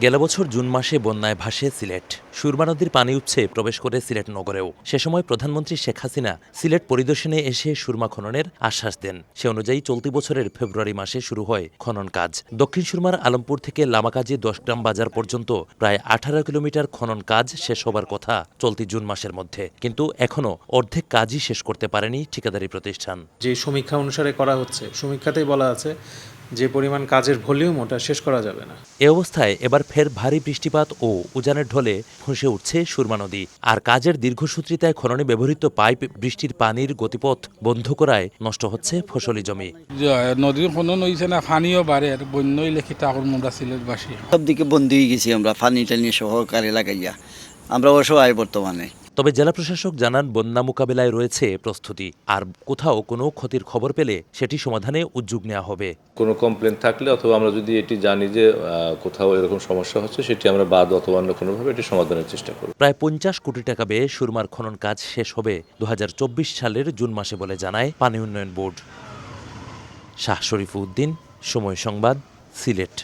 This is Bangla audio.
গেল বছর জুন মাসে বন্যায় ভাসে সিলেট। সুরমা নদীর পানি উৎসে প্রবেশ করে সিলেট নগরেও। সে সময় প্রধানমন্ত্রী শেখ হাসিনা সিলেট পরিদর্শনে এসে সুরমা খননের আশ্বাস দেন। সে অনুযায়ী চলতি বছরের ফেব্রুয়ারি মাসে শুরু হয় খনন কাজ। দক্ষিণ সুরমার আলমপুর থেকে লামাকাজি দশগ্রাম বাজার পর্যন্ত প্রায় 18 কিলোমিটার খনন কাজ শেষ হবার কথা চলতি জুন মাসের মধ্যে, কিন্তু এখনও অর্ধেক কাজই শেষ করতে পারেনি ঠিকাদারি প্রতিষ্ঠান। যে সমীক্ষা অনুসারে করা হচ্ছে, সমীক্ষাতেই বলা আছে যে পরিমাণ কাজের ভলিউম ওটা শেষ করা যাবে না। এ অবস্থায় এবার ফের ভারী বৃষ্টিপাত ও উজানের ঢলে ফুঁসে উঠছে সুরমা নদী। আর কাজের দীর্ঘসূত্রিতায় খননে ব্যবহৃত পাইপ বৃষ্টির পানির গতিপথ বন্ধ করায় নষ্ট হচ্ছে ফসলি জমি। নদীর খনন হয়েছে না, পানিও বাড়ে, আর বন্যা হইলে খিতা করবো আমরা সিলেটবাসী। সব দিকে বন্ধ হয়ে গেছি আমরা, পানি টানি সহকারে লাগাইয়া আমরা অসহায় বর্তমানে। তবে জেলা প্রশাসক জানান বন্যা মোকাবেলায় রয়েছে প্রস্তুতি, আর কোথাও কোনো ক্ষতির খবর পেলে সেটি সমাধানে উদ্যোগ নেওয়া হবে। কোনো কমপ্লেন থাকলে অথবা আমরা যদি এটি জানি যে কোথাও এরকম সমস্যা হচ্ছে, সেটি আমরা বাদ অথবা অন্য কোনোভাবে এটি সমাধানের চেষ্টা করব। প্রায় 50 কোটি টাকা ব্যয়ে সুরমার খনন কাজ শেষ হবে 2024 সালের জুন মাসে বলে জানায় পানি উন্নয়ন বোর্ড। শাহ শরীফ উদ্দিন, সময় সংবাদ, সিলেট।